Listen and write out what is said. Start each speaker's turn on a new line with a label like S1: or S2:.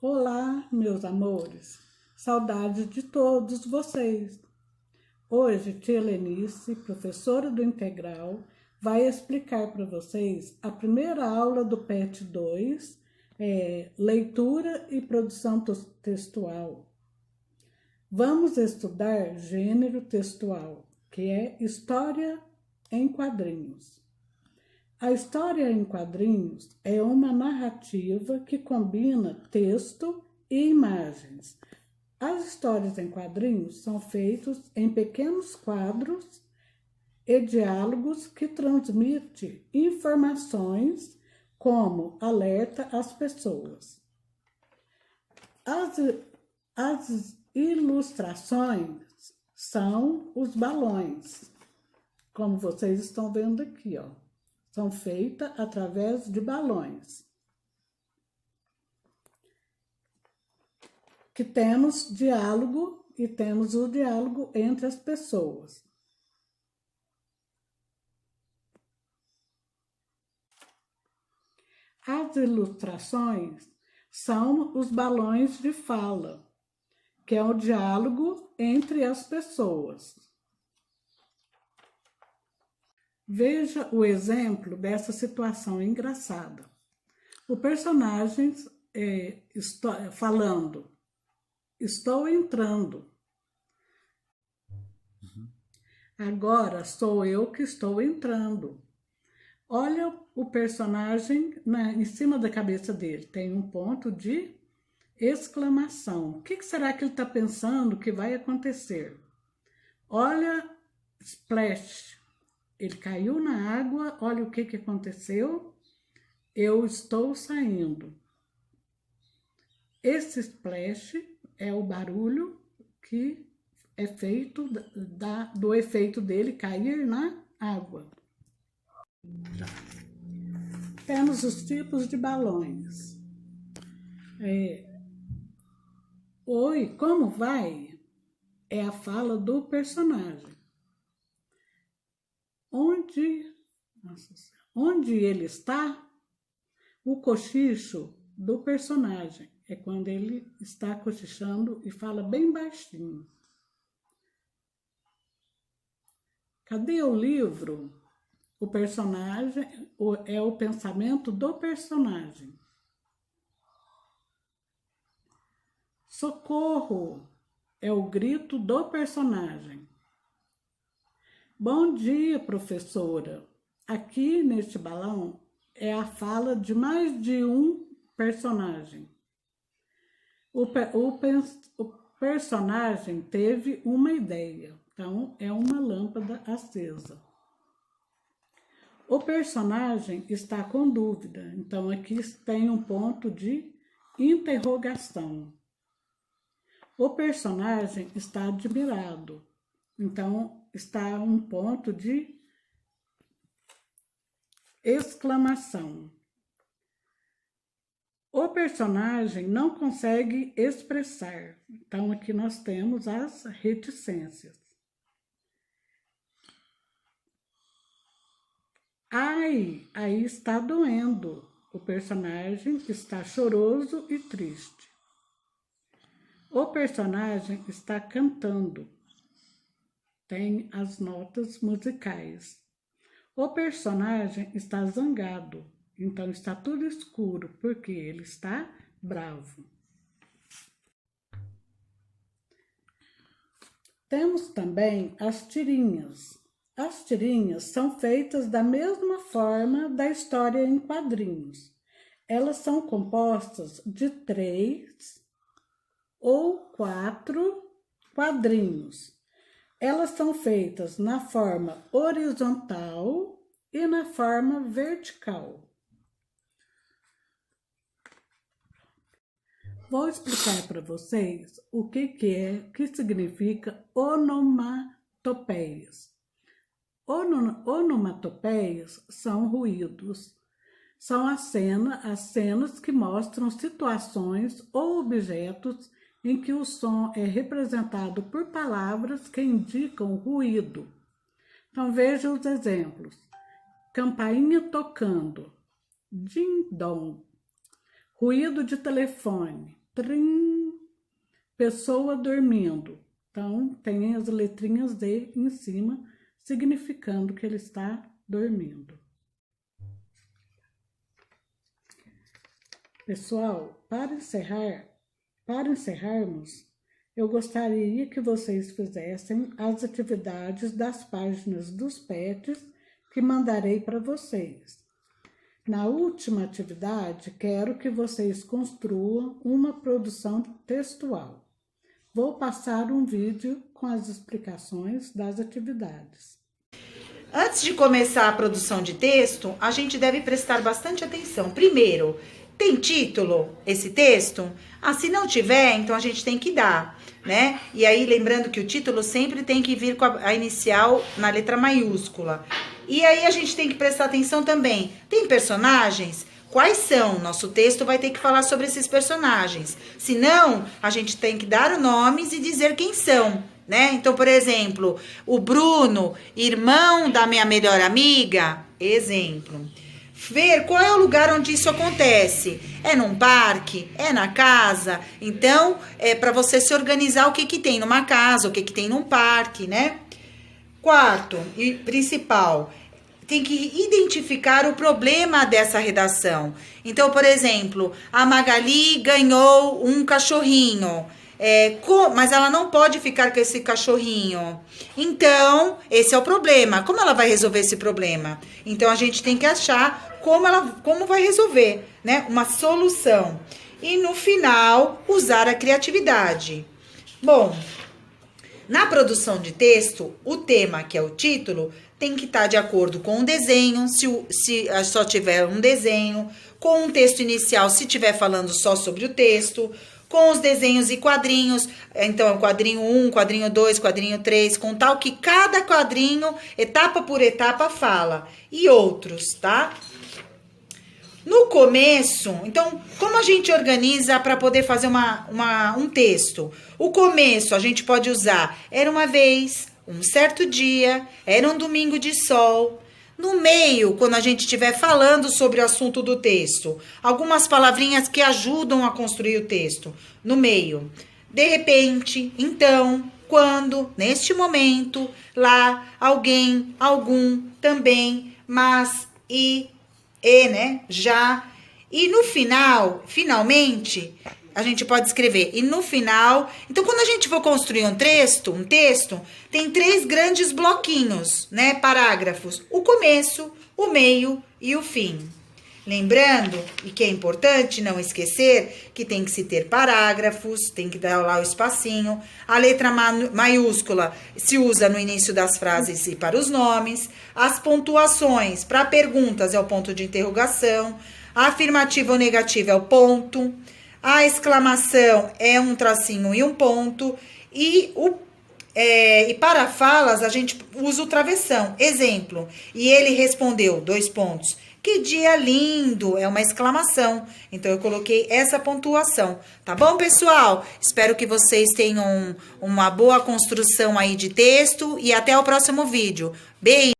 S1: Olá, meus amores, saudade de todos vocês. Hoje, tia Lenice, professora do Integral, vai explicar para vocês a primeira aula do PET 2, leitura e produção textual. Vamos estudar gênero textual, que é história em quadrinhos. A história em quadrinhos é uma narrativa que combina texto e imagens. As histórias em quadrinhos são feitas em pequenos quadros e diálogos que transmitem informações como alerta às pessoas. As ilustrações são os balões, como vocês estão vendo aqui, ó. São feitas através de balões. Que temos diálogo e temos o diálogo entre as pessoas. As ilustrações são os balões de fala, que é o diálogo entre as pessoas. Veja o exemplo dessa situação engraçada. O personagem falando, estou entrando. Agora sou eu que estou entrando. Olha o personagem em cima da cabeça dele, tem um ponto de exclamação. O que será que ele está pensando que vai acontecer? Olha, splash. Ele caiu na água, olha o que aconteceu. Eu estou saindo. Esse splash é o barulho que é feito do efeito dele cair na água. Temos os tipos de balões. Oi, como vai? É a fala do personagem. Onde ele está, o cochicho do personagem. É quando ele está cochichando e fala bem baixinho. Cadê o livro? O personagem é o pensamento do personagem. Socorro é o grito do personagem. Bom dia, professora. Aqui neste balão é a fala de mais de um personagem. O personagem teve uma ideia, então é uma lâmpada acesa. O personagem está com dúvida, então aqui tem um ponto de interrogação. O personagem está admirado, então está um ponto de exclamação. O personagem não consegue expressar, então aqui nós temos as reticências. Ai, aí está doendo. O personagem está choroso e triste. O personagem está cantando. Tem as notas musicais. O personagem está zangado, então está tudo escuro, porque ele está bravo. Temos também as tirinhas. As tirinhas são feitas da mesma forma da história em quadrinhos. Elas são compostas de 3 ou 4 quadrinhos. Elas são feitas na forma horizontal e na forma vertical. Vou explicar para vocês o que significa onomatopeias. Onomatopeias são ruídos. São as cenas que mostram situações ou objetos em que o som é representado por palavras que indicam ruído. Então, veja os exemplos. Campainha tocando, din-dom. Ruído de telefone, pessoa dormindo. Então, tem as letrinhas D em cima, significando que ele está dormindo. Pessoal, para encerrarmos, eu gostaria que vocês fizessem as atividades das páginas dos PETs que mandarei para vocês. Na última atividade, quero que vocês construam uma produção textual. Vou passar um vídeo com as explicações das atividades.
S2: Antes de começar a produção de texto, a gente deve prestar bastante atenção. Primeiro, tem título esse texto? Se não tiver, então a gente tem que dar, né? E aí, lembrando que o título sempre tem que vir com a inicial na letra maiúscula. E aí a gente tem que prestar atenção também. Tem personagens? Quais são? Nosso texto vai ter que falar sobre esses personagens. Se não, a gente tem que dar nomes e dizer quem são, né? Então, por exemplo, o Bruno, irmão da minha melhor amiga, exemplo. Ver qual é o lugar onde isso acontece. É num parque? É na casa? Então, é para você se organizar o que tem numa casa, o que tem num parque, né? Quarto e principal, tem que identificar o problema dessa redação. Então, por exemplo, a Magali ganhou um cachorrinho. Mas ela não pode ficar com esse cachorrinho. Então, esse é o problema. Como ela vai resolver esse problema? Então, a gente tem que achar como vai resolver, né? Uma solução. E, no final, usar a criatividade. Bom, na produção de texto, o tema, que é o título, tem que estar de acordo com o desenho, se só tiver um desenho, com um texto inicial, se estiver falando só sobre o texto, com os desenhos e quadrinhos, então quadrinho 1, quadrinho 2, quadrinho 3, com tal que cada quadrinho, etapa por etapa, fala, e outros, tá? No começo, então, como a gente organiza para poder fazer um texto? O começo a gente pode usar, era uma vez, um certo dia, era um domingo de sol. No meio, quando a gente estiver falando sobre o assunto do texto, algumas palavrinhas que ajudam a construir o texto. No meio, de repente, então, quando, neste momento, lá, alguém, algum, também, mas, né, já. E no final, finalmente, a gente pode escrever. E no final, então quando a gente for construir um texto, tem 3 grandes bloquinhos, né, parágrafos. O começo, o meio e o fim. Lembrando, e que é importante não esquecer, que tem que se ter parágrafos, tem que dar lá o espacinho. A letra maiúscula se usa no início das frases e para os nomes. As pontuações para perguntas é o ponto de interrogação. A afirmativa ou negativa é o ponto. A exclamação é um tracinho e um ponto. E para falas, a gente usa o travessão. Exemplo, e ele respondeu, 2 pontos. Que dia lindo! É uma exclamação. Então, eu coloquei essa pontuação. Tá bom, pessoal? Espero que vocês tenham uma boa construção aí de texto. E até o próximo vídeo. Beijo!